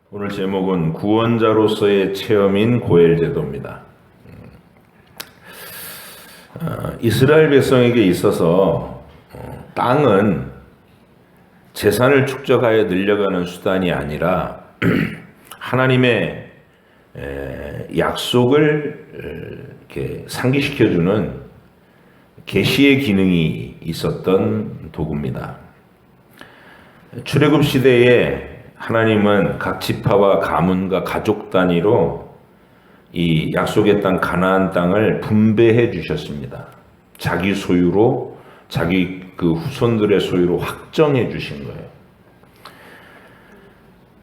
오늘 제목은 구원자로서의 체험인 고엘 제도입니다. 이스라엘 백성에게 있어서 땅은 재산을 축적하여 늘려가는 수단이 아니라 하나님의 약속을 이렇게 상기시켜주는 계시의 기능이 있었던 도구입니다. 출애굽 시대에 하나님은 각 지파와 가문과 가족 단위로 이 약속의 땅 가나안 땅을 분배해 주셨습니다. 자기 소유로, 자기 그 후손들의 소유로 확정해 주신 거예요.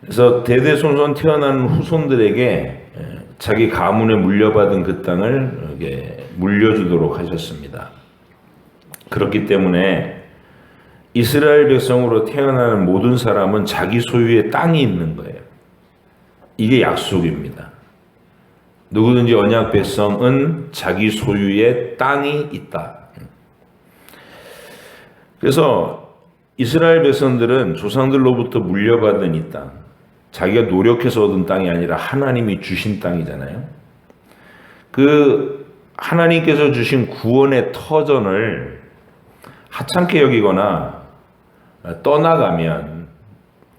그래서 대대손손 태어나는 후손들에게 자기 가문에 물려받은 그 땅을 물려주도록 하셨습니다. 그렇기 때문에 이스라엘 백성으로 태어나는 모든 사람은 자기 소유의 땅이 있는 거예요. 이게 약속입니다. 누구든지 언약 백성은 자기 소유의 땅이 있다. 그래서 이스라엘 백성들은 조상들로부터 물려받은 이 땅, 자기가 노력해서 얻은 땅이 아니라 하나님이 주신 땅이잖아요. 그 하나님께서 주신 구원의 터전을 하찮게 여기거나 떠나가면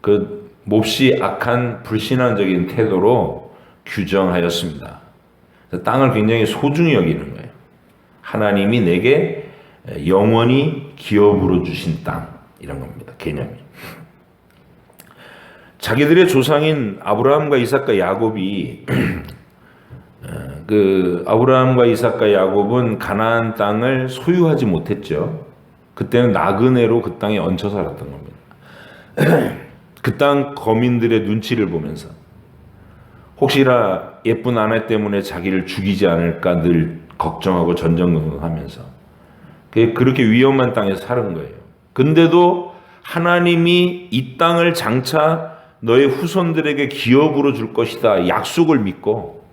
그 몹시 악한 불신앙적인 태도로 규정하였습니다. 땅을 굉장히 소중히 여기는 거예요. 하나님이 내게 영원히 기업으로 주신 땅, 이런 겁니다. 개념이. 자기들의 조상인 아브라함과 이삭과 야곱이 아브라함과 이삭과 야곱은 가나안 땅을 소유하지 못했죠. 그때는 나그네로 그 땅에 얹혀 살았던 겁니다. 그 땅 거민들의 눈치를 보면서 혹시나 예쁜 아내 때문에 자기를 죽이지 않을까 늘 걱정하고 전전긍긍하면서 그렇게 위험한 땅에 사는 거예요. 근데도 하나님이 이 땅을 장차 너의 후손들에게 기업으로 줄 것이다 약속을 믿고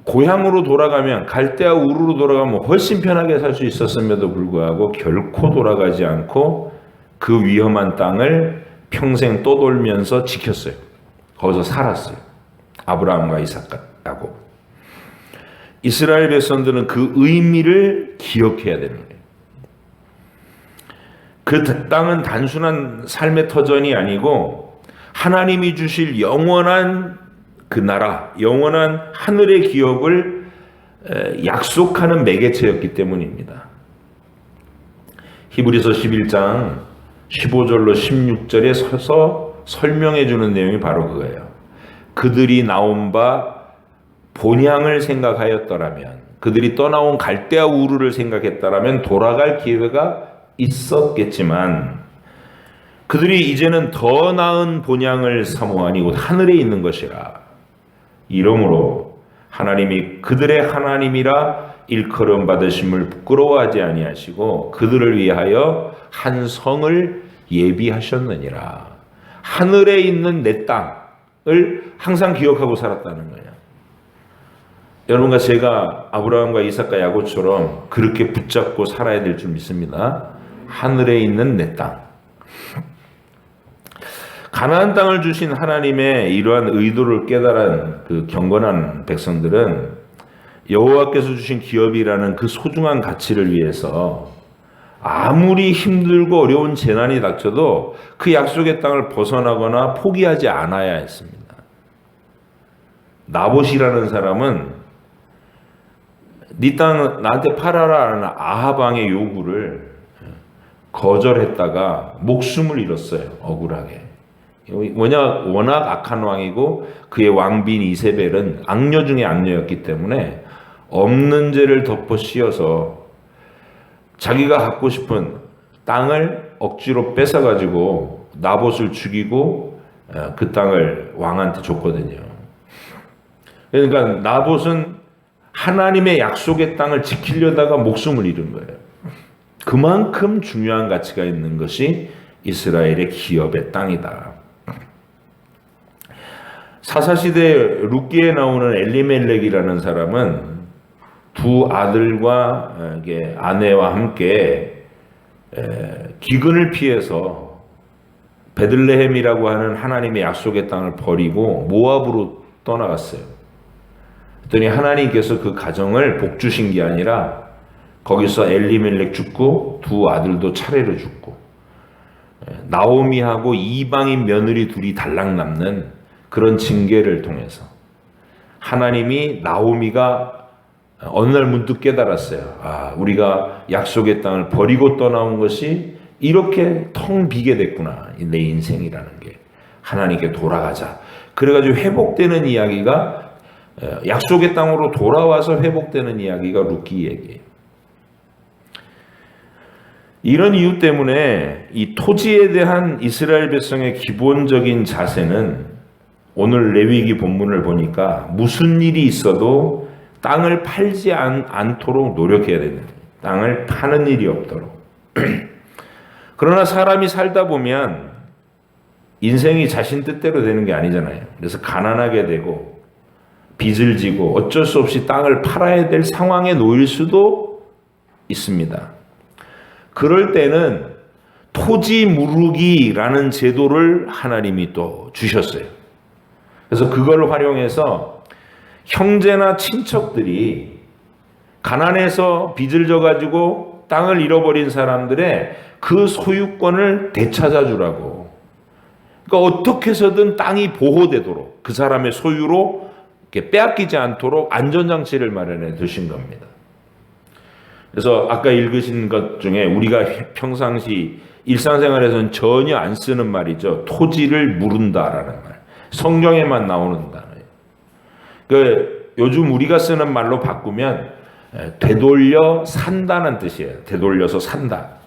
고향으로 돌아가면 갈대아 우르로 돌아가면 훨씬 편하게 살 수 있었음에도 불구하고 결코 돌아가지 않고 그 위험한 땅을 평생 떠돌면서 지켰어요. 거기서 살았어요. 아브라함과 이삭과 야곱. 이스라엘 백성들은 그 의미를 기억해야 되는 거예요. 그 땅은 단순한 삶의 터전이 아니고 하나님이 주실 영원한 그 나라, 영원한 하늘의 기업을 약속하는 매개체였기 때문입니다. 히브리서 11장 15절로 16절에 서서 설명해 주는 내용이 바로 그거예요. 그들이 나온 바 본향을 생각하였더라면, 그들이 떠나온 갈대아 우르를 생각했더라면 돌아갈 기회가 있었겠지만 그들이 이제는 더 나은 본향을 사모하니 곧 하늘에 있는 것이라. 이러므로 하나님이 그들의 하나님이라 일컬음 받으심을 부끄러워하지 아니하시고 그들을 위하여 한 성을 예비하셨느니라. 하늘에 있는 내 땅을 항상 기억하고 살았다는 거예요. 여러분과 제가 아브라함과 이삭과 야곱처럼 그렇게 붙잡고 살아야 될 줄 믿습니다. 하늘에 있는 내 땅. 가나안 땅을 주신 하나님의 이러한 의도를 깨달은 그 경건한 백성들은 여호와께서 주신 기업이라는 그 소중한 가치를 위해서 아무리 힘들고 어려운 재난이 닥쳐도 그 약속의 땅을 벗어나거나 포기하지 않아야 했습니다. 나봇이라는 사람은 네 땅 나한테 팔아라라는 아합 왕의 요구를 거절했다가 목숨을 잃었어요. 억울하게. 워낙 악한 왕이고 그의 왕비인 이세벨은 악녀 중에 악녀였기 때문에 없는 죄를 덮어 씌워서 자기가 갖고 싶은 땅을 억지로 뺏어가지고 나봇을 죽이고 그 땅을 왕한테 줬거든요. 그러니까 나봇은 하나님의 약속의 땅을 지키려다가 목숨을 잃은 거예요. 그만큼 중요한 가치가 있는 것이 이스라엘의 기업의 땅이다. 사사시대 룻기에 나오는 엘리멜렉이라는 사람은 두 아들과 아내와 함께 기근을 피해서 베들레헴이라고 하는 하나님의 약속의 땅을 버리고 모압으로 떠나갔어요. 그랬더니 하나님께서 그 가정을 복주신 게 아니라 거기서 엘리멜렉 죽고 두 아들도 차례로 죽고 나오미하고 이방인 며느리 둘이 달랑 남는 그런 징계를 통해서 하나님이 나오미가 어느 날 문득 깨달았어요. 우리가 약속의 땅을 버리고 떠나온 것이 이렇게 텅 비게 됐구나. 내 인생이라는 게. 하나님께 돌아가자. 그래가지고 회복되는 이야기가 약속의 땅으로 돌아와서 회복되는 이야기가 룻기 얘기예요. 이런 이유 때문에 이 토지에 대한 이스라엘 백성의 기본적인 자세는 오늘 레위기 본문을 보니까 무슨 일이 있어도 땅을 팔지 않도록 노력해야 되는 거예요. 땅을 파는 일이 없도록. 그러나 사람이 살다 보면 인생이 자신 뜻대로 되는 게 아니잖아요. 그래서 가난하게 되고 빚을 지고 어쩔 수 없이 땅을 팔아야 될 상황에 놓일 수도 있습니다. 그럴 때는 토지 무르기라는 제도를 하나님이 또 주셨어요. 그래서 그걸 활용해서 형제나 친척들이 가난해서 빚을 져가지고 땅을 잃어버린 사람들의 그 소유권을 되찾아 주라고. 그러니까 어떻게 해서든 땅이 보호되도록 그 사람의 소유로 이렇게 빼앗기지 않도록 안전장치를 마련해 두신 겁니다. 그래서 아까 읽으신 것 중에 우리가 평상시 일상생활에서는 전혀 안 쓰는 말이죠. 토지를 무른다라는 말. 성경에만 나오는 단어예요. 그 요즘 우리가 쓰는 말로 바꾸면 되돌려 산다는 뜻이에요. 되돌려서 산다.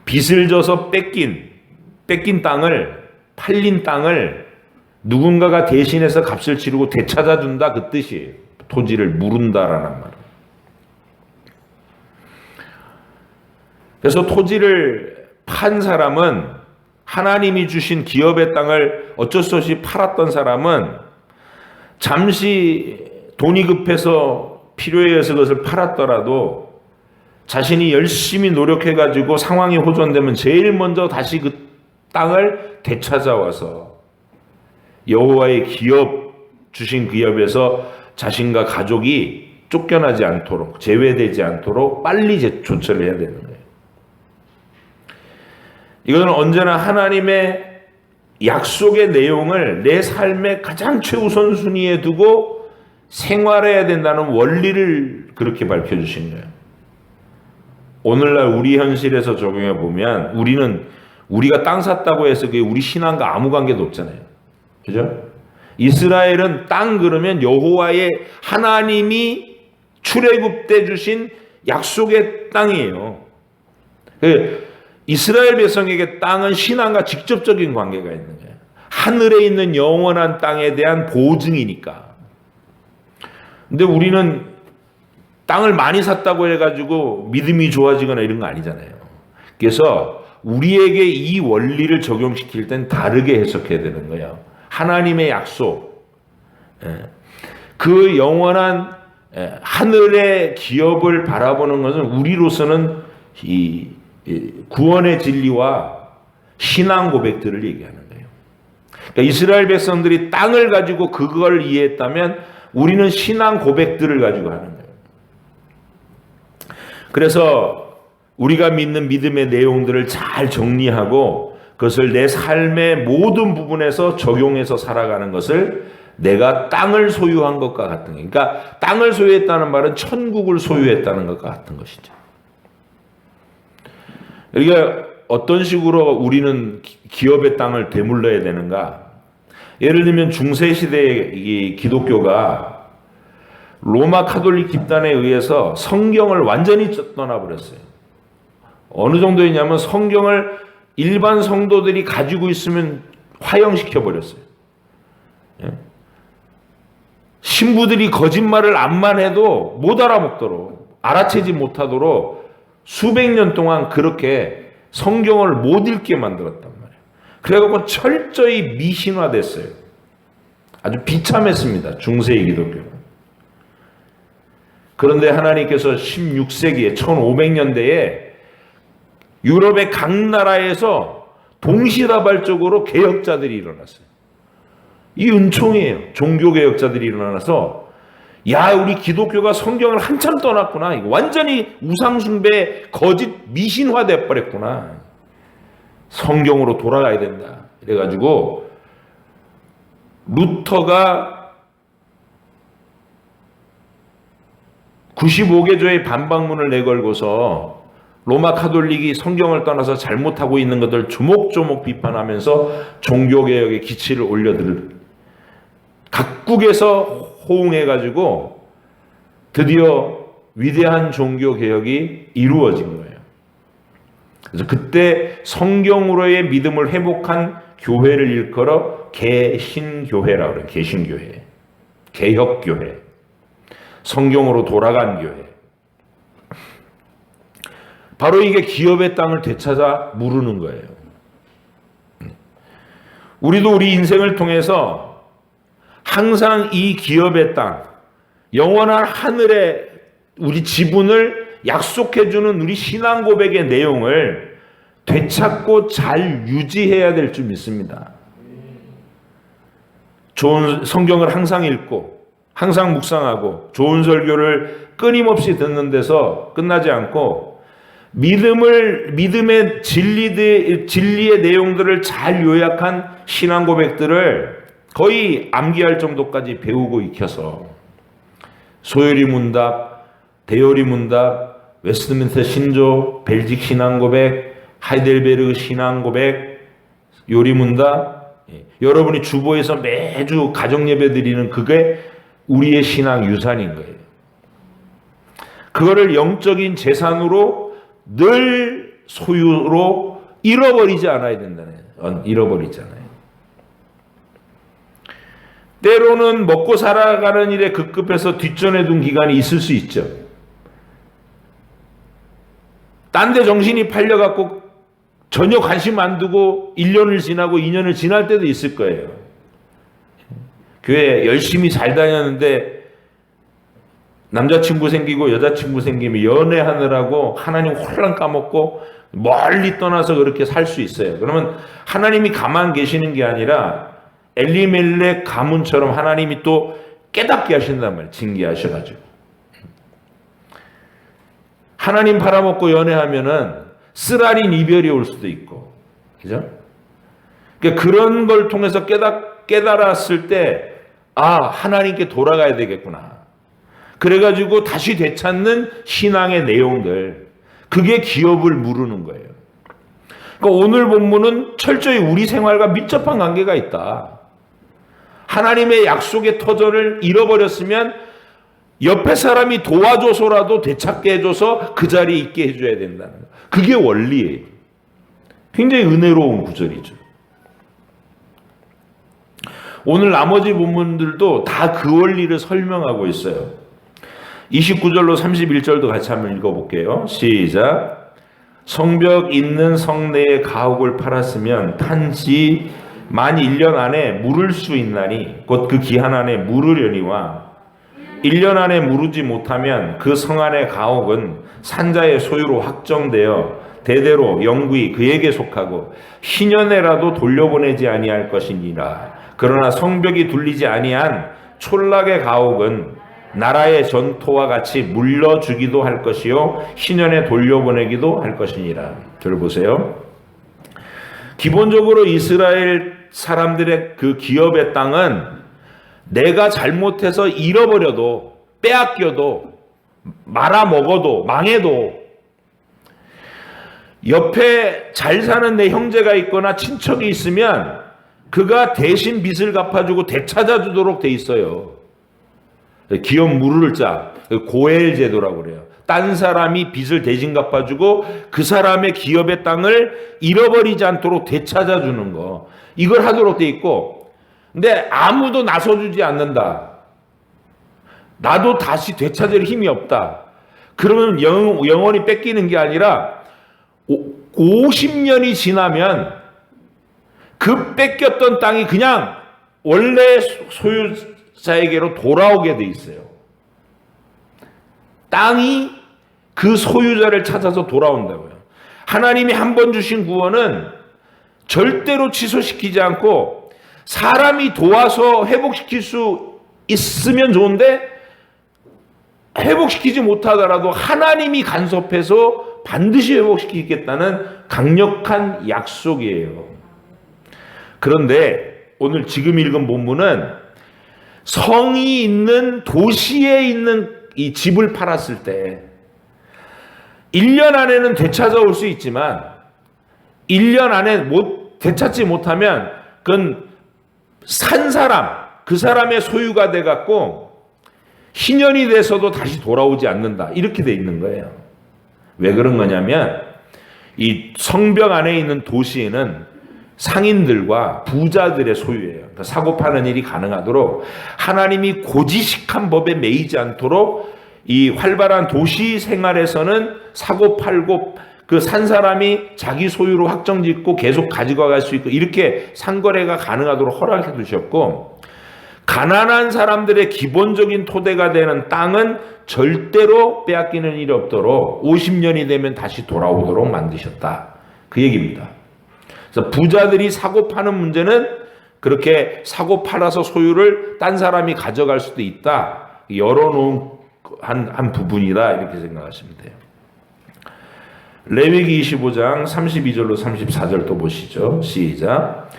빚을 져서 뺏긴 땅을, 팔린 땅을 누군가가 대신해서 값을 치르고 되찾아 준다, 그 뜻이에요. 토지를 무른다라는 말. 그래서 토지를 판 사람은, 하나님이 주신 기업의 땅을 어쩔 수 없이 팔았던 사람은 잠시 돈이 급해서 필요에 의해서 그것을 팔았더라도 자신이 열심히 노력해가지고 상황이 호전되면 제일 먼저 다시 그 땅을 되찾아와서 여호와의 주신 기업에서 자신과 가족이 쫓겨나지 않도록, 제외되지 않도록 빨리 조처를 해야 되는 거예요. 이거는 언제나 하나님의 약속의 내용을 내 삶의 가장 최우선 순위에 두고 생활해야 된다는 원리를 그렇게 밝혀주신 거예요. 오늘날 우리 현실에서 적용해 보면 우리가 땅 샀다고 해서 그게 우리 신앙과 아무 관계도 없잖아요. 그죠? 이스라엘은 땅 그러면 여호와의 하나님이 출애굽 때 주신 약속의 땅이에요. 이스라엘 백성에게 땅은 신앙과 직접적인 관계가 있는 거예요. 하늘에 있는 영원한 땅에 대한 보증이니까. 근데 우리는 땅을 많이 샀다고 해가지고 믿음이 좋아지거나 이런 거 아니잖아요. 그래서 우리에게 이 원리를 적용시킬 땐 다르게 해석해야 되는 거예요. 하나님의 약속, 그 영원한 하늘의 기업을 바라보는 것은 우리로서는 이 구원의 진리와 신앙 고백들을 얘기하는 거예요. 그러니까 이스라엘 백성들이 땅을 가지고 그걸 이해했다면 우리는 신앙 고백들을 가지고 하는 거예요. 그래서 우리가 믿는 믿음의 내용들을 잘 정리하고 그것을 내 삶의 모든 부분에서 적용해서 살아가는 것을 내가 땅을 소유한 것과 같은 거예요. 그러니까 땅을 소유했다는 말은 천국을 소유했다는 것과 같은 것이죠. 그러니까 어떤 식으로 우리는 기업의 땅을 되물러야 되는가? 예를 들면 중세시대의 이 기독교가 로마 카톨릭 집단에 의해서 성경을 완전히 떠나버렸어요. 어느 정도였냐면 성경을 일반 성도들이 가지고 있으면 화형시켜버렸어요. 신부들이 거짓말을 암만 해도 못 알아먹도록, 알아채지 못하도록 수백 년 동안 그렇게 성경을 못 읽게 만들었단 말이에요. 그래갖고 철저히 미신화됐어요. 아주 비참했습니다. 중세의 기독교는. 그런데 하나님께서 16세기에 1500년대에 유럽의 각 나라에서 동시다발적으로 개혁자들이 일어났어요. 이 은총이에요. 종교개혁자들이 일어나서 야, 우리 기독교가 성경을 한참 떠났구나. 이거 완전히 우상숭배 거짓 미신화 돼버렸구나. 성경으로 돌아가야 된다. 이래가지고 루터가 95개조의 반박문을 내걸고서 로마 카톨릭이 성경을 떠나서 잘못하고 있는 것들 조목조목 비판하면서 종교개혁의 기치를 올려들 각국에서 호응해가지고 드디어 위대한 종교개혁이 이루어진 거예요. 그래서 그때 성경으로의 믿음을 회복한 교회를 일컬어 개신교회라고 그래요. 개신교회, 개혁교회, 성경으로 돌아간 교회. 바로 이게 기업의 땅을 되찾아 무르는 거예요. 우리도 우리 인생을 통해서 항상 이 기업의 땅, 영원한 하늘의 우리 지분을 약속해주는 우리 신앙 고백의 내용을 되찾고 잘 유지해야 될 줄 믿습니다. 좋은 성경을 항상 읽고 항상 묵상하고 좋은 설교를 끊임없이 듣는 데서 끝나지 않고 믿음의 진리의 내용들을 잘 요약한 신앙 고백들을 거의 암기할 정도까지 배우고 익혀서 소요리 문답, 대요리 문답, 웨스트민스터 신조, 벨직 신앙 고백, 하이델베르그 신앙 고백, 요리 문답, 여러분이 주보에서 매주 가정 예배 드리는 그게 우리의 신앙 유산인 거예요. 그거를 영적인 재산으로 늘 소유로 잃어버리지 않아야 된다는 거예요. 잃어버리잖아요. 때로는 먹고 살아가는 일에 급급해서 뒷전에 둔 기간이 있을 수 있죠. 딴 데 정신이 팔려갖고 전혀 관심 안 두고 1년을 지나고 2년을 지날 때도 있을 거예요. 교회 열심히 잘 다녔는데 남자친구 생기고 여자친구 생기면 연애하느라고 하나님 홀랑 까먹고 멀리 떠나서 그렇게 살 수 있어요. 그러면 하나님이 가만 계시는 게 아니라 엘리멜렉 가문처럼 하나님이 또 깨닫게 하신단 말이에요. 징계하셔가지고. 하나님 팔아먹고 연애하면은 쓰라린 이별이 올 수도 있고. 그죠? 그러니까 그런 걸 통해서 깨달았을 때, 아, 하나님께 돌아가야 되겠구나. 그래가지고 다시 되찾는 신앙의 내용들. 그게 기업을 무르는 거예요. 그러니까 오늘 본문은 철저히 우리 생활과 밀접한 관계가 있다. 하나님의 약속의 터전을 잃어버렸으면 옆에 사람이 도와줘서라도 되찾게 해줘서 그 자리에 있게 해줘야 된다는 거예요. 그게 원리예요. 굉장히 은혜로운 구절이죠. 오늘 나머지 본문들도 다 그 원리를 설명하고 있어요. 29절로 31절도 같이 한번 읽어볼게요. 시작. 성벽 있는 성내의 가옥을 팔았으면 판지 만 1년 안에 물을 수 있나니 곧 그 기한 안에 물으려니와 1년 안에 물으지 못하면 그 성 안의 가옥은 산자의 소유로 확정되어 대대로 영구히 그에게 속하고 희년에라도 돌려보내지 아니할 것이니라. 그러나 성벽이 둘리지 아니한 촌락의 가옥은 나라의 전토와 같이 물려주기도 할 것이요 희년에 돌려보내기도 할 것이니라. 들어보세요. 기본적으로 이스라엘 사람들의 그 기업의 땅은 내가 잘못해서 잃어버려도 빼앗겨도 말아먹어도 망해도 옆에 잘 사는 내 형제가 있거나 친척이 있으면 그가 대신 빚을 갚아주고 되찾아주도록 돼 있어요. 기업 무르를 자, 고엘 제도라고 그래요. 딴 사람이 빚을 대신 갚아주고 그 사람의 기업의 땅을 잃어버리지 않도록 되찾아주는 거. 이걸 하도록 돼 있고, 근데 아무도 나서주지 않는다. 나도 다시 되찾을 힘이 없다. 그러면 영원히 뺏기는 게 아니라 50년이 지나면 그 뺏겼던 땅이 그냥 원래 소유자에게로 돌아오게 돼 있어요. 땅이 그 소유자를 찾아서 돌아온다고요. 하나님이 한 번 주신 구원은 절대로 취소시키지 않고 사람이 도와서 회복시킬 수 있으면 좋은데 회복시키지 못하더라도 하나님이 간섭해서 반드시 회복시키겠다는 강력한 약속이에요. 그런데 오늘 지금 읽은 본문은 성이 있는 도시에 있는 이 집을 팔았을 때 1년 안에는 되찾아올 수 있지만 1년 안에 되찾지 못하면 그건 산 사람, 그 사람의 소유가 돼갖고 희년이 돼서도 다시 돌아오지 않는다. 이렇게 돼 있는 거예요. 왜 그런 거냐면 이 성벽 안에 있는 도시에는 상인들과 부자들의 소유예요. 그러니까 사고 파는 일이 가능하도록 하나님이 고지식한 법에 매이지 않도록 이 활발한 도시 생활에서는 사고 팔고 그 산 사람이 자기 소유로 확정짓고 계속 가지고 갈 수 있고 이렇게 상거래가 가능하도록 허락해 두셨고, 가난한 사람들의 기본적인 토대가 되는 땅은 절대로 빼앗기는 일이 없도록 50년이 되면 다시 돌아오도록 만드셨다. 그 얘기입니다. 그래서 부자들이 사고 파는 문제는 그렇게 사고 팔아서 소유를 딴 사람이 가져갈 수도 있다. 열어놓은 한 부분이다. 이렇게 생각하시면 돼요. 레위기 25장 32절로 34절 또 보시죠. 시작.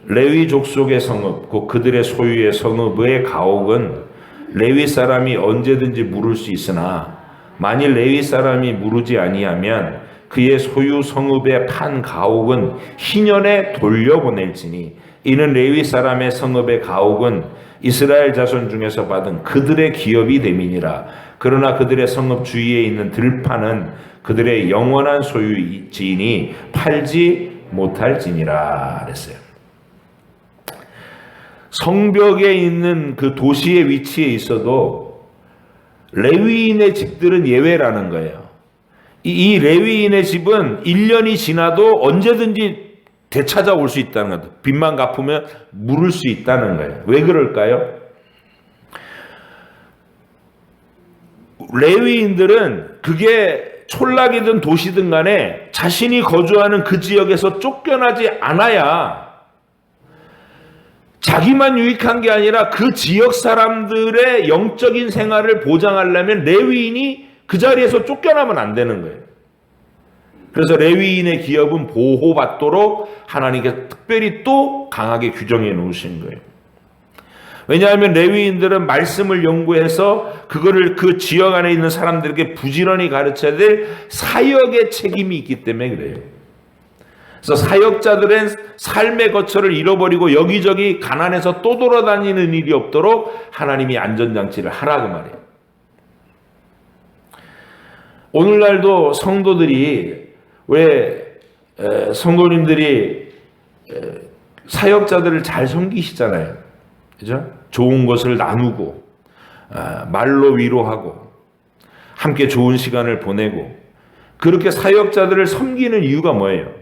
레위 족속의 성읍 곧 그들의 소유의 성읍의 가옥은 레위 사람이 언제든지 물을 수 있으나 만일 레위 사람이 물으지 아니하면 그의 소유 성읍의 판 가옥은 희년에 돌려보낼지니 이는 레위 사람의 성읍의 가옥은 이스라엘 자손 중에서 받은 그들의 기업이 됨이니라. 그러나 그들의 성읍 주위에 있는 들판은 그들의 영원한 소유지이니 팔지 못할지니라 그랬어요. 성벽에 있는 그 도시의 위치에 있어도 레위인의 집들은 예외라는 거예요. 이 레위인의 집은 1년이 지나도 언제든지 되찾아올 수 있다는 거예요. 빚만 갚으면 물을 수 있다는 거예요. 왜 그럴까요? 레위인들은 그게 촌락이든 도시든 간에 자신이 거주하는 그 지역에서 쫓겨나지 않아야 자기만 유익한 게 아니라 그 지역 사람들의 영적인 생활을 보장하려면 레위인이 그 자리에서 쫓겨나면 안 되는 거예요. 그래서 레위인의 기업은 보호받도록 하나님께서 특별히 또 강하게 규정해 놓으신 거예요. 왜냐하면 레위인들은 말씀을 연구해서 그거를 그 지역 안에 있는 사람들에게 부지런히 가르쳐야 될 사역의 책임이 있기 때문에 그래요. 그래서 사역자들은 삶의 거처를 잃어버리고 여기저기 가난해서 또 돌아다니는 일이 없도록 하나님이 안전장치를 하라고 말해요. 오늘날도 성도들이 왜 성도님들이 사역자들을 잘 섬기시잖아요. 그죠? 좋은 것을 나누고 말로 위로하고 함께 좋은 시간을 보내고 그렇게 사역자들을 섬기는 이유가 뭐예요?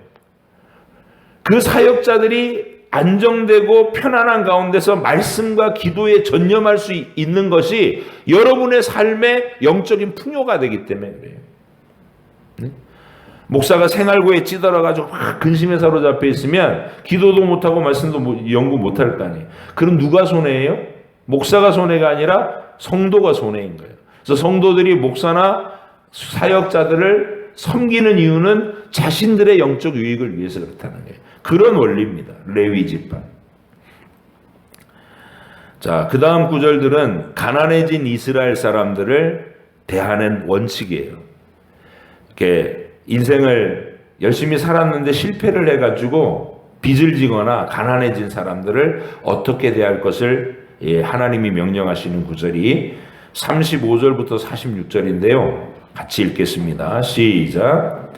그 사역자들이 안정되고 편안한 가운데서 말씀과 기도에 전념할 수 있는 것이 여러분의 삶의 영적인 풍요가 되기 때문에 그래요. 네? 목사가 생활고에 찌들어가지고 막 근심에 사로잡혀 있으면 기도도 못하고 말씀도 연구 못할 거 아니에요. 그럼 누가 손해예요? 목사가 손해가 아니라 성도가 손해인 거예요. 그래서 성도들이 목사나 사역자들을 섬기는 이유는 자신들의 영적 유익을 위해서 그렇다는 거예요. 그런 원리입니다. 레위 지파. 자, 그 다음 구절들은 가난해진 이스라엘 사람들을 대하는 원칙이에요. 이렇게 인생을 열심히 살았는데 실패를 해가지고 빚을 지거나 가난해진 사람들을 어떻게 대할 것을 하나님이 명령하시는 구절이 35절부터 46절인데요. 같이 읽겠습니다. 시작.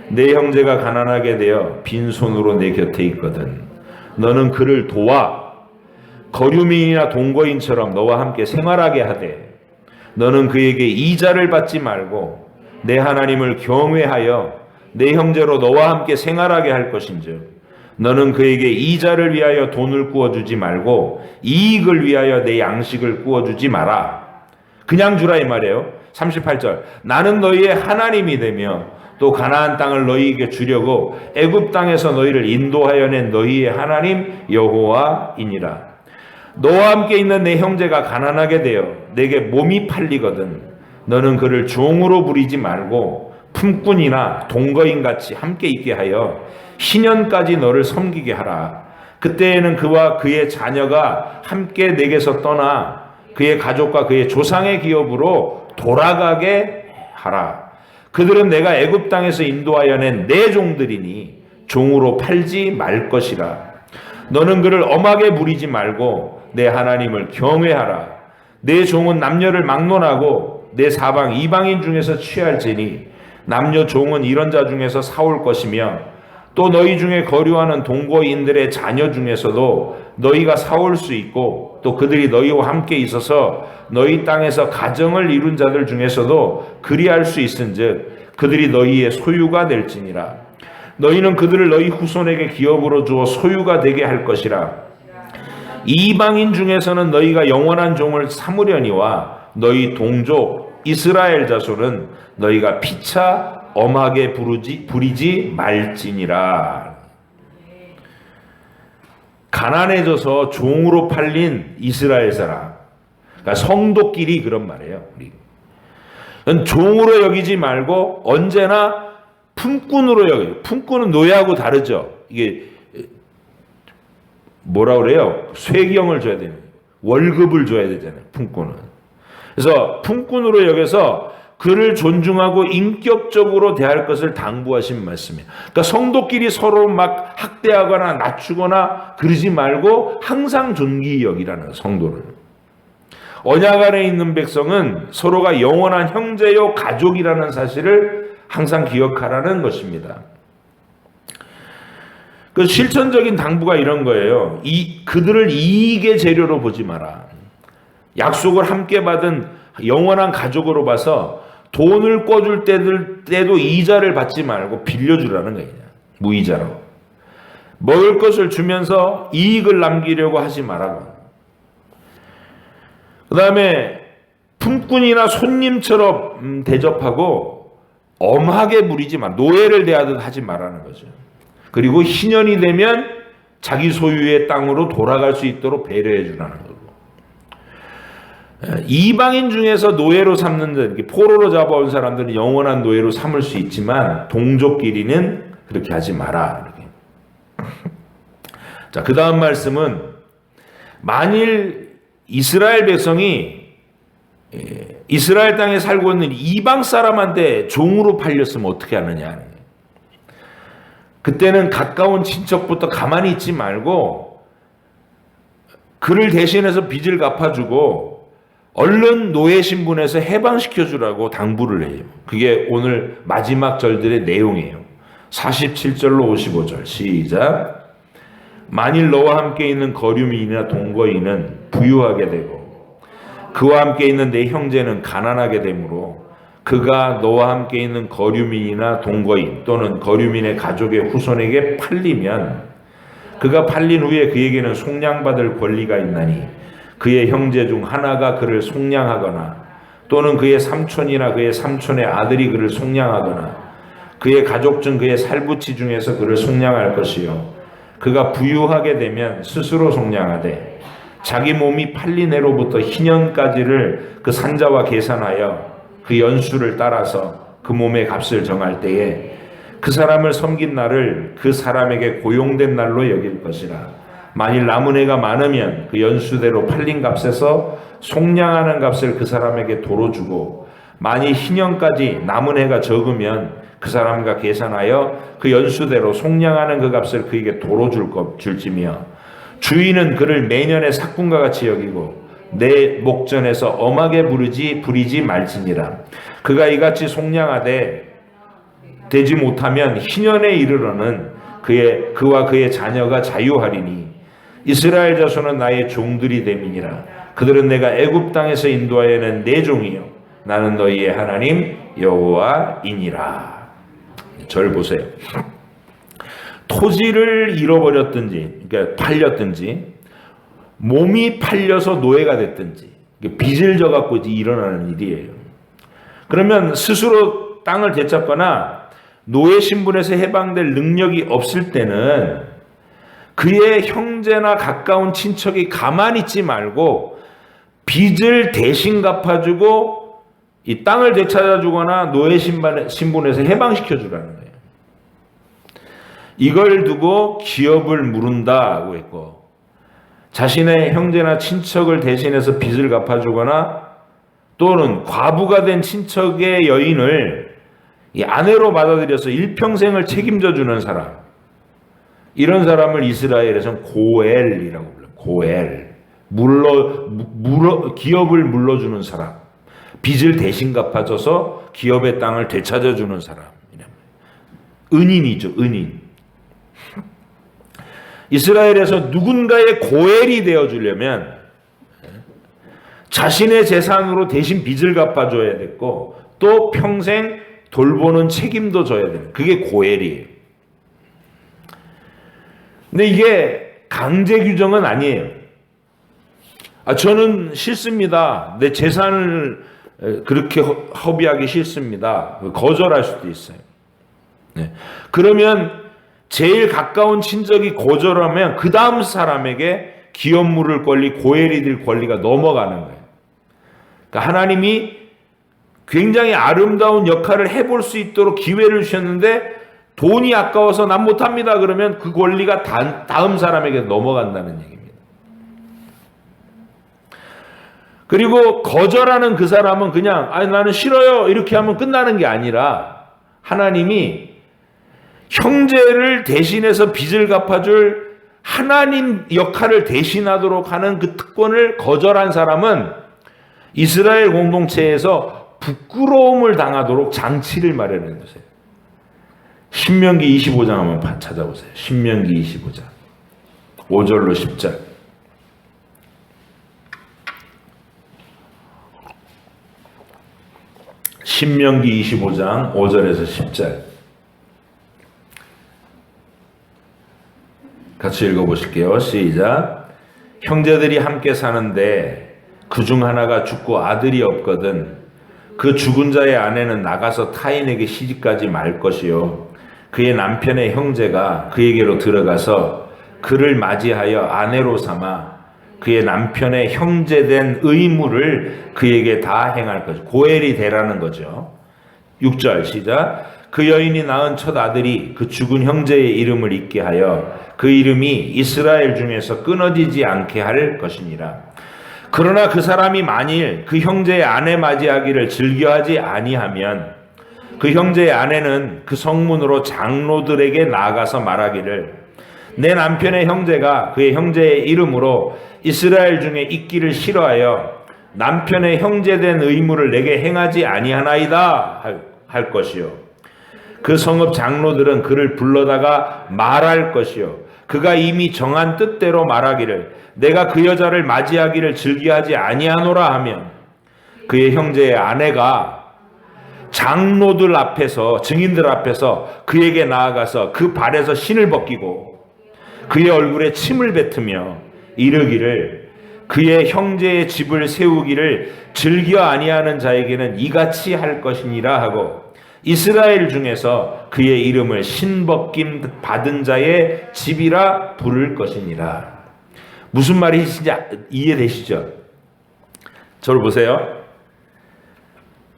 내 형제가 가난하게 되어 빈손으로 내 곁에 있거든 너는 그를 도와 거류민이나 동거인처럼 너와 함께 생활하게 하되 너는 그에게 이자를 받지 말고 내 하나님을 경외하여 내 형제로 너와 함께 생활하게 할 것인즉 너는 그에게 이자를 위하여 돈을 구워주지 말고 이익을 위하여 내 양식을 구워주지 마라. 그냥 주라 이 말이에요. 38절. 나는 너희의 하나님이 되며 또 가나안 땅을 너희에게 주려고 애굽 땅에서 너희를 인도하여 낸 너희의 하나님 여호와이니라. 너와 함께 있는 내 형제가 가난하게 되어 내게 몸이 팔리거든 너는 그를 종으로 부리지 말고 품꾼이나 동거인같이 함께 있게 하여 희년까지 너를 섬기게 하라. 그때에는 그와 그의 자녀가 함께 내게서 떠나 그의 가족과 그의 조상의 기업으로 돌아가게 하라. 그들은 내가 애굽 땅에서 인도하여 낸 내 종들이니 종으로 팔지 말 것이라. 너는 그를 엄하게 부리지 말고 내 하나님을 경외하라. 내 종은 남녀를 막론하고 내 사방 이방인 중에서 취할지니 남녀 종은 이런 자 중에서 사올 것이며 또 너희 중에 거류하는 동거인들의 자녀 중에서도 너희가 사올 수 있고 또 그들이 너희와 함께 있어서 너희 땅에서 가정을 이룬 자들 중에서도 그리할 수 있은즉 그들이 너희의 소유가 될지니라. 너희는 그들을 너희 후손에게 기업으로 주어 소유가 되게 할 것이라. 이방인 중에서는 너희가 영원한 종을 삼으려니와 너희 동족 이스라엘 자손은 너희가 피차 엄하게 부리지 말지니라. 가난해져서 종으로 팔린 이스라엘 사람, 그러니까 성도끼리 그런 말이에요. 종으로 여기지 말고 언제나 품꾼으로 여겨요. 품꾼은 노예하고 다르죠. 이게 뭐라 그래요? 쇠경을 줘야 되는, 월급을 줘야 되잖아요. 품꾼은. 그래서 품꾼으로 여겨서 그를 존중하고 인격적으로 대할 것을 당부하신 말씀이에요. 그러니까 성도끼리 서로 막 학대하거나 낮추거나 그러지 말고 항상 존귀히 여기라는 성도를. 언약 안에 있는 백성은 서로가 영원한 형제요 가족이라는 사실을 항상 기억하라는 것입니다. 그 실천적인 당부가 이런 거예요. 그들을 이익의 재료로 보지 마라. 약속을 함께 받은 영원한 가족으로 봐서 돈을 꿔줄 때도 이자를 받지 말고 빌려주라는 거예요. 무이자로. 먹을 것을 주면서 이익을 남기려고 하지 말라고. 그 다음에 품꾼이나 손님처럼 대접하고 엄하게 부리지 마. 노예를 대하듯 하지 말라는 거죠. 그리고 희년이 되면 자기 소유의 땅으로 돌아갈 수 있도록 배려해 주라는 거고. 이방인 중에서 노예로 삼는 자, 이렇게 포로로 잡아온 사람들은 영원한 노예로 삼을 수 있지만 동족끼리는 그렇게 하지 마라. 이렇게. 자, 그 다음 말씀은 만일 이스라엘 백성이 이스라엘 땅에 살고 있는 이방 사람한테 종으로 팔렸으면 어떻게 하느냐. 그때는 가까운 친척부터 가만히 있지 말고 그를 대신해서 빚을 갚아주고 얼른 노예 신분에서 해방시켜주라고 당부를 해요. 그게 오늘 마지막 절들의 내용이에요. 47절로 55절 시작. 만일 너와 함께 있는 거류민이나 동거인은 부유하게 되고 그와 함께 있는 내 형제는 가난하게 되므로 그가 너와 함께 있는 거류민이나 동거인 또는 거류민의 가족의 후손에게 팔리면 그가 팔린 후에 그에게는 속량받을 권리가 있나니 그의 형제 중 하나가 그를 속량하거나 또는 그의 삼촌이나 그의 삼촌의 아들이 그를 속량하거나 그의 가족 중 그의 살부치 중에서 그를 속량할 것이요 그가 부유하게 되면 스스로 속량하되 자기 몸이 팔린 해로부터 희년까지를 그 산자와 계산하여 그 연수를 따라서 그 몸의 값을 정할 때에 그 사람을 섬긴 날을 그 사람에게 고용된 날로 여길 것이라. 만일 남은 해가 많으면 그 연수대로 팔린 값에서 속량하는 값을 그 사람에게 도로 주고 만일 희년까지 남은 해가 적으면 그 사람과 계산하여 그 연수대로 속량하는 그 값을 그에게 도로 줄지며 주인은 그를 매년의 삭군과 같이 여기고 내 목전에서 엄하게 부리지 말지니라. 그가 이같이 속량하되 되지 못하면 희년에 이르러는 그와 그의 자녀가 자유하리니 이스라엘 자손은 나의 종들이 됨이니라. 그들은 내가 애굽 땅에서 인도하여 낸 내 종이요 나는 너희의 하나님 여호와이니라. 절 보세요. 토지를 잃어버렸든지 그러니까 팔렸든지 몸이 팔려서 노예가 됐든지 빚을 져갖고 일어나는 일이에요. 그러면 스스로 땅을 되찾거나 노예 신분에서 해방될 능력이 없을 때는 그의 형제나 가까운 친척이 가만히 있지 말고 빚을 대신 갚아주고 이 땅을 되찾아주거나 노예 신분에서 해방시켜주라는 거예요. 이걸 두고 기업을 물은다고 했고, 자신의 형제나 친척을 대신해서 빚을 갚아주거나 또는 과부가 된 친척의 여인을 이 아내로 받아들여서 일평생을 책임져 주는 사람, 이런 사람을 이스라엘에서는 고엘이라고 불러요. 고엘. 기업을 물러주는 사람, 빚을 대신 갚아줘서 기업의 땅을 되찾아주는 사람, 은인이죠. 은인. 이스라엘에서 누군가의 고엘이 되어주려면 자신의 재산으로 대신 빚을 갚아줘야 됐고 또 평생 돌보는 책임도 져야 되는, 그게 고엘이에요. 근데 이게 강제 규정은 아니에요. 저는 싫습니다. 내 재산을 그렇게 허비하기 싫습니다. 거절할 수도 있어요. 네. 그러면 제일 가까운 친척이 거절하면 그 다음 사람에게 기업 물을 권리, 고엘이 될 권리가 넘어가는 거예요. 그러니까 하나님이 굉장히 아름다운 역할을 해볼 수 있도록 기회를 주셨는데 돈이 아까워서 난 못합니다 그러면 그 권리가 다음 사람에게 넘어간다는 얘기입니다. 그리고 거절하는 그 사람은 그냥 나는 싫어요 이렇게 하면 끝나는 게 아니라 하나님이 형제를 대신해서 빚을 갚아줄 하나님 역할을 대신하도록 하는 그 특권을 거절한 사람은 이스라엘 공동체에서 부끄러움을 당하도록 장치를 마련해 주세요. 신명기 25장 한번 찾아보세요. 신명기 25장 5절로 10절. 신명기 25장 5절에서 10절 같이 읽어보실게요. 시작. 형제들이 함께 사는데 그중 하나가 죽고 아들이 없거든 그 죽은 자의 아내는 나가서 타인에게 시집가지 말 것이요 그의 남편의 형제가 그에게로 들어가서 그를 맞이하여 아내로 삼아 그의 남편의 형제된 의무를 그에게 다 행할 것이요. 고엘이 되라는 거죠. 6절 시작. 그 여인이 낳은 첫 아들이 그 죽은 형제의 이름을 잊게 하여 그 이름이 이스라엘 중에서 끊어지지 않게 할 것이니라. 그러나 그 사람이 만일 그 형제의 아내 맞이하기를 즐겨하지 아니하면 그 형제의 아내는 그 성문으로 장로들에게 나아가서 말하기를 내 남편의 형제가 그의 형제의 이름으로 이스라엘 중에 있기를 싫어하여 남편의 형제된 의무를 내게 행하지 아니하나이다 할 것이요. 그 성읍 장로들은 그를 불러다가 말할 것이요 그가 이미 정한 뜻대로 말하기를 내가 그 여자를 맞이하기를 즐겨하지 아니하노라 하면 그의 형제의 아내가 장로들 앞에서 증인들 앞에서 그에게 나아가서 그 발에서 신을 벗기고 그의 얼굴에 침을 뱉으며 이르기를 그의 형제의 집을 세우기를 즐겨 아니하는 자에게는 이같이 할 것이니라 하고 이스라엘 중에서 그의 이름을 신벗김 받은 자의 집이라 부를 것이니라. 무슨 말이신지 이해되시죠? 저를 보세요.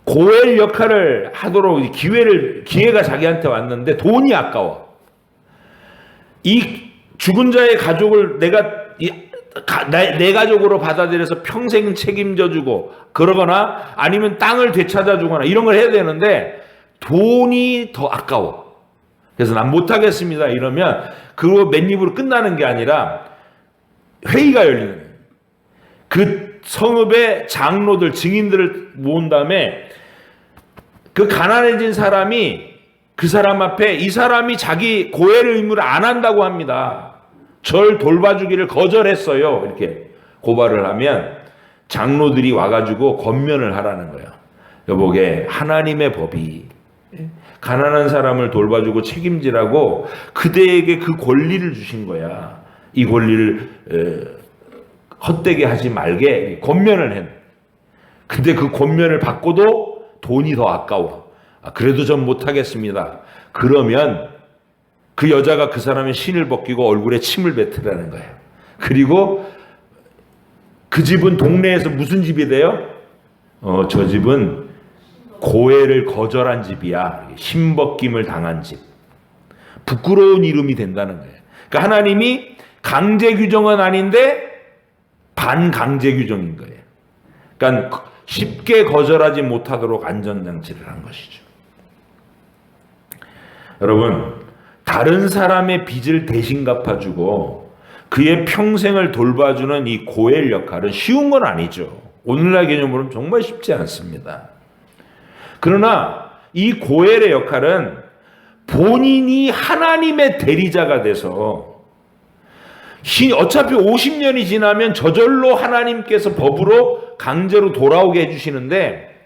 고엘 역할을 하도록 기회가 자기한테 왔는데 돈이 아까워. 이 죽은 자의 가족을 내 가족으로 받아들여서 평생 책임져주고 그러거나 아니면 땅을 되찾아주거나 이런 걸 해야 되는데 돈이 더 아까워. 그래서 난 못하겠습니다 이러면 그거 맨입으로 끝나는 게 아니라 회의가 열리는 거예요. 그 성읍의 장로들 증인들을 모은 다음에 그 가난해진 사람이 그 사람 앞에 이 사람이 자기 고엘 의무를 안 한다고 합니다. 절 돌봐주기를 거절했어요. 이렇게 고발을 하면 장로들이 와가지고 권면을 하라는 거예요. 여보게 하나님의 법이 가난한 사람을 돌봐주고 책임지라고 그대에게 그 권리를 주신 거야. 이 권리를 헛되게 하지 말게 권면을 해. 근데 그 권면을 받고도 돈이 더 아까워. 그래도 전 못하겠습니다. 그러면 그 여자가 그 사람의 신을 벗기고 얼굴에 침을 뱉으라는 거예요. 그리고 그 집은 동네에서 무슨 집이 돼요? 저 집은 고해를 거절한 집이야. 신벗김을 당한 집. 부끄러운 이름이 된다는 거예요. 그러니까 하나님이 강제 규정은 아닌데 반강제 규정인 거예요. 그러니까 쉽게 거절하지 못하도록 안전장치를 한 것이죠. 여러분, 다른 사람의 빚을 대신 갚아주고 그의 평생을 돌봐주는 이 고엘 역할은 쉬운 건 아니죠. 오늘날 개념으로는 정말 쉽지 않습니다. 그러나 이 고엘의 역할은 본인이 하나님의 대리자가 돼서 어차피 50년이 지나면 저절로 하나님께서 법으로 강제로 돌아오게 해주시는데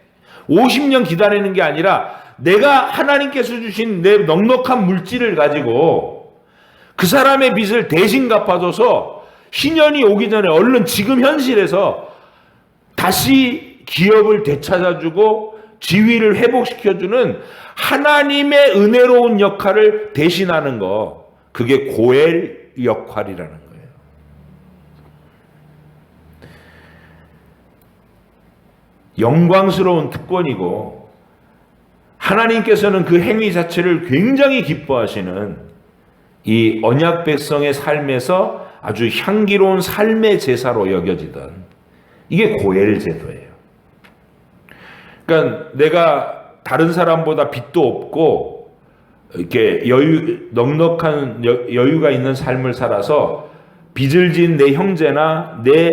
50년 기다리는 게 아니라 내가 하나님께서 주신 내 넉넉한 물질을 가지고 그 사람의 빚을 대신 갚아줘서 희년이 오기 전에 얼른 지금 현실에서 다시 기업을 되찾아주고 지위를 회복시켜주는 하나님의 은혜로운 역할을 대신하는 거, 그게 고엘 역할이라는 거예요. 영광스러운 특권이고 하나님께서는 그 행위 자체를 굉장히 기뻐하시는 이 언약 백성의 삶에서 아주 향기로운 삶의 제사로 여겨지던 이게 고엘 제도예요. 그러니까 내가 다른 사람보다 빚도 없고 이렇게 넉넉한 여유가 있는 삶을 살아서 빚을 진 내 형제나 내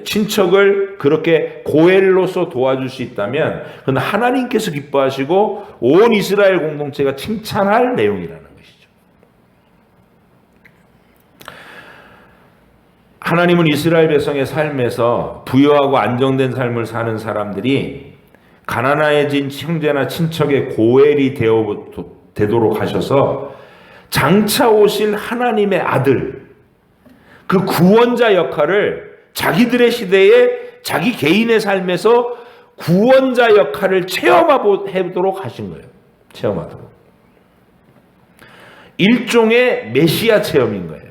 친척을 그렇게 고엘로서 도와줄 수 있다면 그건 하나님께서 기뻐하시고 온 이스라엘 공동체가 칭찬할 내용이라는 것이죠. 하나님은 이스라엘 백성의 삶에서 부유하고 안정된 삶을 사는 사람들이 가난해진 형제나 친척의 고엘이 되도록 하셔서 장차 오실 하나님의 아들, 그 구원자 역할을 자기들의 시대에 자기 개인의 삶에서 구원자 역할을 체험하도록 하신 거예요. 체험하도록. 일종의 메시아 체험인 거예요.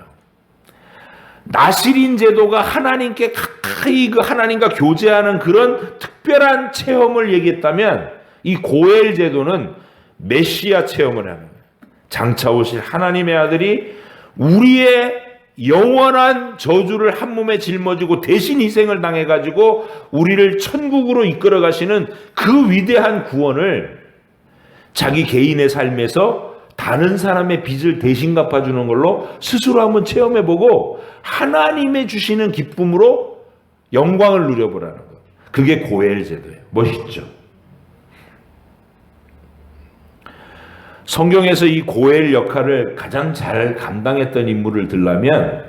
나실인 제도가 하나님께 가까이 그 하나님과 교제하는 그런 특별한 체험을 얘기했다면 이 고엘 제도는 메시아 체험을 하는 거예요. 장차 오실 하나님의 아들이 우리의 영원한 저주를 한 몸에 짊어지고 대신 희생을 당해가지고 우리를 천국으로 이끌어 가시는 그 위대한 구원을 자기 개인의 삶에서 다른 사람의 빚을 대신 갚아주는 걸로 스스로 한번 체험해보고 하나님의 주시는 기쁨으로 영광을 누려보라는 것. 그게 고엘 제도예요. 멋있죠? 성경에서 이 고엘 역할을 가장 잘 감당했던 인물을 들라면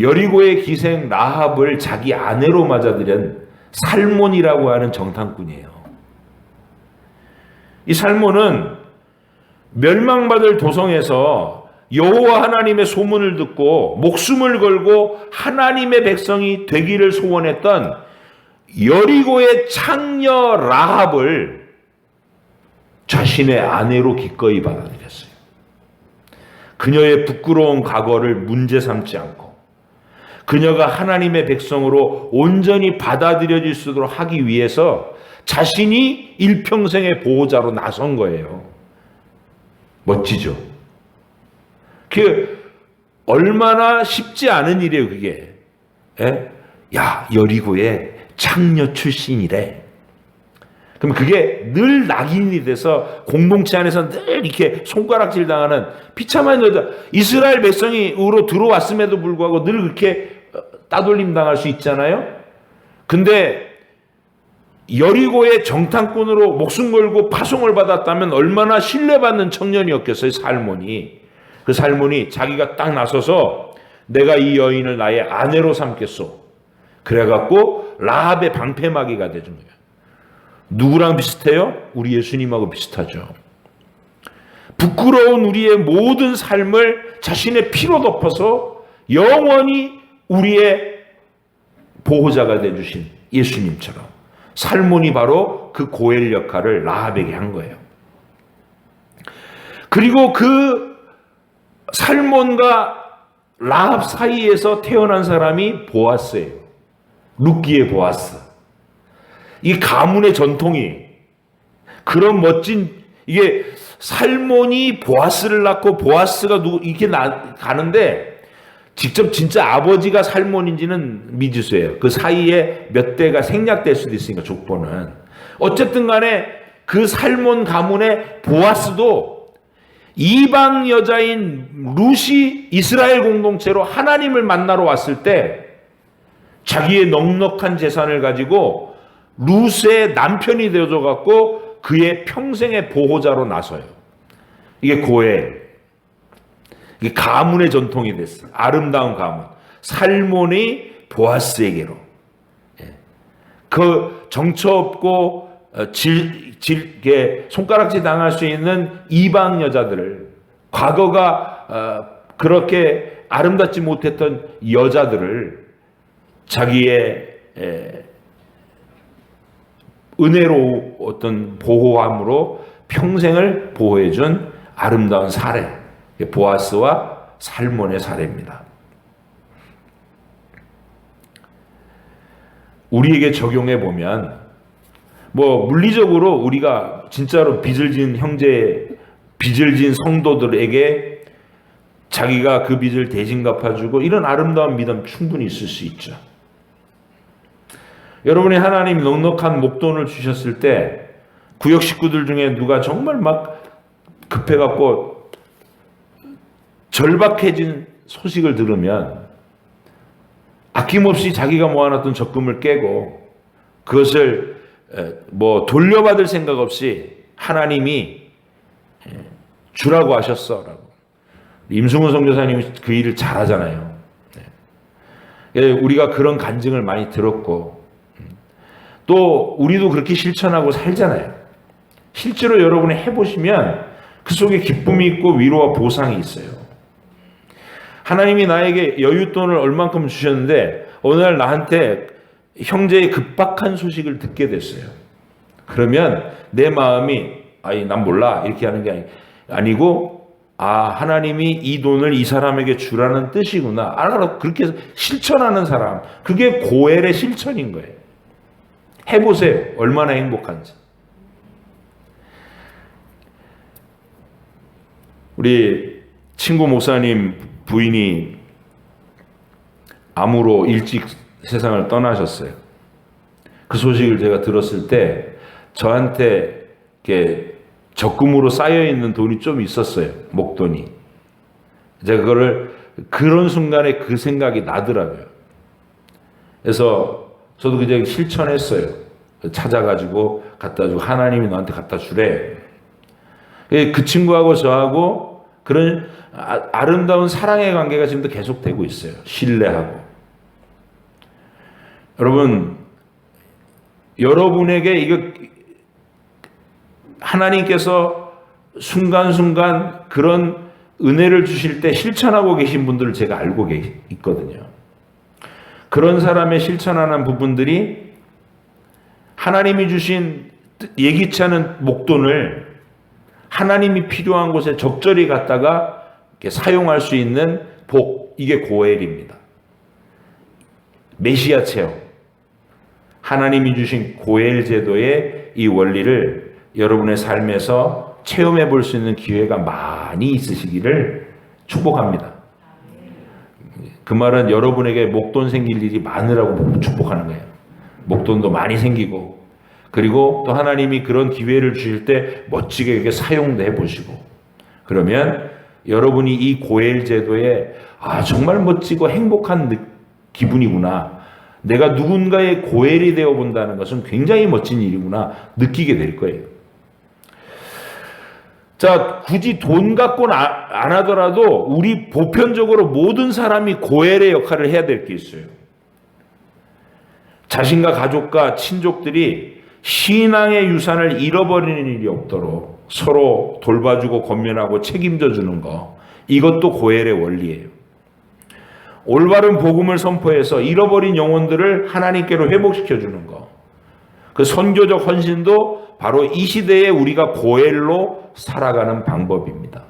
여리고의 기생 라합을 자기 아내로 맞아들인 살몬이라고 하는 정탐꾼이에요. 이 살몬은 멸망받을 도성에서 여호와 하나님의 소문을 듣고 목숨을 걸고 하나님의 백성이 되기를 소원했던 여리고의 창녀 라합을 자신의 아내로 기꺼이 받아들였어요. 그녀의 부끄러운 과거를 문제 삼지 않고 그녀가 하나님의 백성으로 온전히 받아들여질 수 있도록 하기 위해서 자신이 일평생의 보호자로 나선 거예요. 멋지죠? 그 얼마나 쉽지 않은 일이에요, 그게. 야, 여리고의 창녀 출신이래. 그럼 그게 늘 낙인이 돼서 공동체 안에서 늘 이렇게 손가락질 당하는 비참한 여자, 이스라엘 백성이로 들어왔음에도 불구하고 늘 그렇게 따돌림 당할 수 있잖아요. 근데 여리고의 정탐꾼으로 목숨 걸고 파송을 받았다면 얼마나 신뢰받는 청년이었겠어요, 살몬이. 그 살몬이 자기가 딱 나서서 내가 이 여인을 나의 아내로 삼겠소. 그래갖고 라합의 방패막이가 되준 거예요. 누구랑 비슷해요? 우리 예수님하고 비슷하죠. 부끄러운 우리의 모든 삶을 자신의 피로 덮어서 영원히 우리의 보호자가 되주신 예수님처럼 살몬이 바로 그 고엘 역할을 라합에게 한 거예요. 그리고 그 살몬과 라합 사이에서 태어난 사람이 보아스예요. 룻기의 보아스. 이 가문의 전통이 그런 멋진, 이게 살몬이 보아스를 낳고 보아스가 이렇게 가는데 직접 진짜 아버지가 살몬인지는 미지수예요. 그 사이에 몇 대가 생략될 수도 있으니까 족보는. 어쨌든 간에 그 살몬 가문의 보아스도 이방 여자인 룻이 이스라엘 공동체로 하나님을 만나러 왔을 때 자기의 넉넉한 재산을 가지고 룻의 남편이 되어져 갖고 그의 평생의 보호자로 나서요. 이게 고엘. 이게 가문의 전통이 됐어요. 아름다운 가문. 살몬이 보아스에게로. 그 정처 없고 손가락질 당할 수 있는 이방 여자들을, 과거가 그렇게 아름답지 못했던 여자들을 자기의 은혜로 어떤 보호함으로 평생을 보호해준 아름다운 사례, 보아스와 살몬의 사례입니다. 우리에게 적용해 보면 물리적으로 우리가 진짜로 빚을 진 형제, 빚을 진 성도들에게 자기가 그 빚을 대신 갚아주고 이런 아름다운 믿음 충분히 있을 수 있죠. 여러분이 하나님 넉넉한 목돈을 주셨을 때 구역 식구들 중에 누가 정말 막 급해갖고 절박해진 소식을 들으면 아낌없이 자기가 모아놨던 적금을 깨고 그것을 돌려받을 생각 없이 하나님이 주라고 하셨어라고. 임승훈 선교사님이 그 일을 잘하잖아요. 우리가 그런 간증을 많이 들었고 또 우리도 그렇게 실천하고 살잖아요. 실제로 여러분이 해보시면 그 속에 기쁨이 있고 위로와 보상이 있어요. 하나님이 나에게 여윳돈을 얼만큼 주셨는데 어느 날 나한테 형제의 급박한 소식을 듣게 됐어요. 그러면 내 마음이 난 몰라 이렇게 하는 게 아니고 하나님이 이 돈을 이 사람에게 주라는 뜻이구나. 그렇게 해서 실천하는 사람, 그게 고엘의 실천인 거예요. 해보세요. 얼마나 행복한지. 우리 친구 목사님 부인이 암으로 일찍 세상을 떠나셨어요. 그 소식을 제가 들었을 때 저한테 이렇게 적금으로 쌓여있는 돈이 좀 있었어요. 목돈이. 제가 그런 순간에 그 생각이 나더라고요. 그래서 저도 그냥 실천했어요. 찾아가지고 갖다 주고 하나님이 너한테 갖다 주래. 그 친구하고 저하고 그런 아름다운 사랑의 관계가 지금도 계속되고 있어요. 신뢰하고. 여러분에게 이거 하나님께서 순간순간 그런 은혜를 주실 때 실천하고 계신 분들을 제가 알고 있거든요. 그런 사람의 실천하는 부분들이 하나님이 주신 예기치 않은 목돈을 하나님이 필요한 곳에 적절히 갖다가 사용할 수 있는 복, 이게 고엘입니다. 메시아 체험. 하나님이 주신 고엘 제도의 이 원리를 여러분의 삶에서 체험해 볼 수 있는 기회가 많이 있으시기를 축복합니다. 그 말은 여러분에게 목돈 생길 일이 많으라고 축복하는 거예요. 목돈도 많이 생기고, 그리고 또 하나님이 그런 기회를 주실 때 멋지게 이렇게 사용도 해보시고, 그러면 여러분이 이 고엘 제도에 정말 멋지고 행복한 기분이구나, 내가 누군가의 고엘이 되어 본다는 것은 굉장히 멋진 일이구나 느끼게 될 거예요. 자, 굳이 돈 갖고는 안 하더라도 우리 보편적으로 모든 사람이 고엘의 역할을 해야 될 게 있어요. 자신과 가족과 친족들이 신앙의 유산을 잃어버리는 일이 없도록 서로 돌봐주고 권면하고 책임져 주는 거, 이것도 고엘의 원리예요. 올바른 복음을 선포해서 잃어버린 영혼들을 하나님께로 회복시켜 주는 거, 그 선교적 헌신도 바로 이 시대에 우리가 고엘로 살아가는 방법입니다.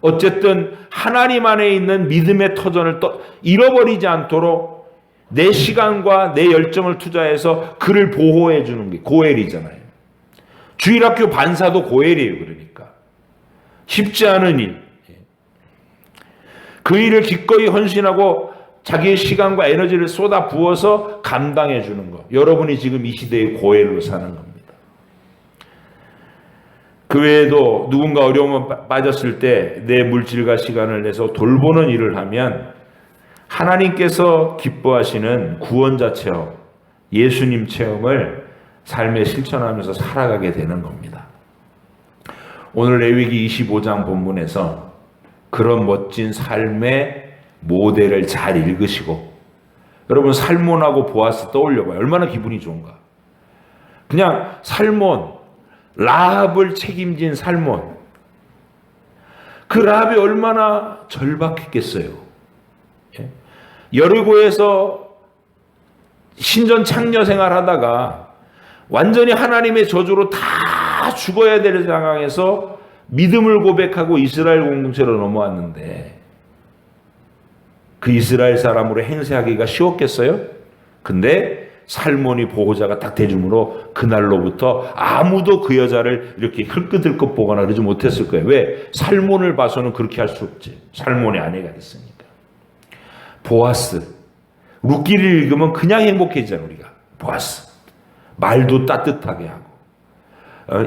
어쨌든 하나님 안에 있는 믿음의 터전을 잃어버리지 않도록 내 시간과 내 열정을 투자해서 그를 보호해 주는 게 고엘이잖아요. 주일학교 반사도 고엘이에요. 그러니까 쉽지 않은 일. 그 일을 기꺼이 헌신하고 자기의 시간과 에너지를 쏟아 부어서 감당해 주는 것. 여러분이 지금 이 시대의 고엘로 사는 겁니다. 그 외에도 누군가 어려움에 빠졌을 때 내 물질과 시간을 내서 돌보는 일을 하면 하나님께서 기뻐하시는 구원자 체험, 예수님 체험을 삶에 실천하면서 살아가게 되는 겁니다. 오늘 레위기 25장 본문에서 그런 멋진 삶의 모델을 잘 읽으시고, 여러분 살몬하고 보아스 떠올려봐요. 얼마나 기분이 좋은가. 그냥 살몬, 라합을 책임진 살몬. 그 라합이 얼마나 절박했겠어요. 여리고에서 신전 창녀 생활하다가 완전히 하나님의 저주로 다 죽어야 될 상황에서 믿음을 고백하고 이스라엘 공동체로 넘어왔는데 그 이스라엘 사람으로 행세하기가 쉬웠겠어요? 근데 살몬이 보호자가 딱 대줌으로 그날로부터 아무도 그 여자를 이렇게 흘끗흘끗 보거나 그러지 못했을 거예요. 왜? 살몬을 봐서는 그렇게 할 수 없지. 살몬의 아내가 됐으니까. 보아스. 룻기를 읽으면 그냥 행복해지잖아 우리가. 보아스. 말도 따뜻하게 하고.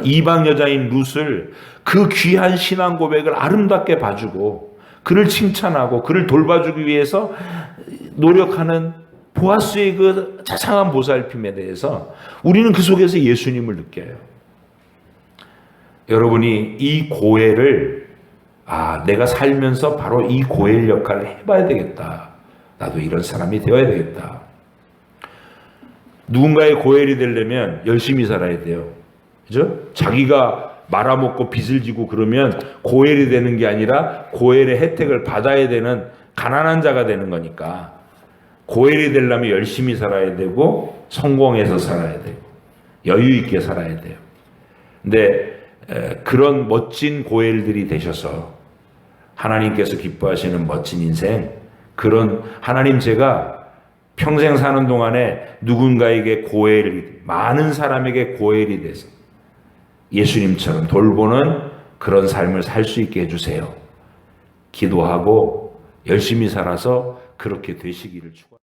이방 여자인 룻을 그 귀한 신앙 고백을 아름답게 봐주고 그를 칭찬하고 그를 돌봐주기 위해서 노력하는 보아스의 그 자상한 보살핌에 대해서 우리는 그 속에서 예수님을 느껴요. 여러분이 이 고엘을 내가 살면서 바로 이 고엘 역할을 해봐야 되겠다. 나도 이런 사람이 되어야 되겠다. 누군가의 고엘이 되려면 열심히 살아야 돼요. 그죠? 자기가 말아먹고 빚을 지고 그러면 고엘이 되는 게 아니라 고엘의 혜택을 받아야 되는 가난한 자가 되는 거니까 고엘이 되려면 열심히 살아야 되고 성공해서 살아야 되고 여유 있게 살아야 돼요. 근데 그런 멋진 고엘들이 되셔서 하나님께서 기뻐하시는 멋진 인생, 그런 하나님 제가 평생 사는 동안에 누군가에게 고엘이, 많은 사람에게 고엘이 돼서 예수님처럼 돌보는 그런 삶을 살 수 있게 해주세요. 기도하고 열심히 살아서 그렇게 되시기를 축원합니다.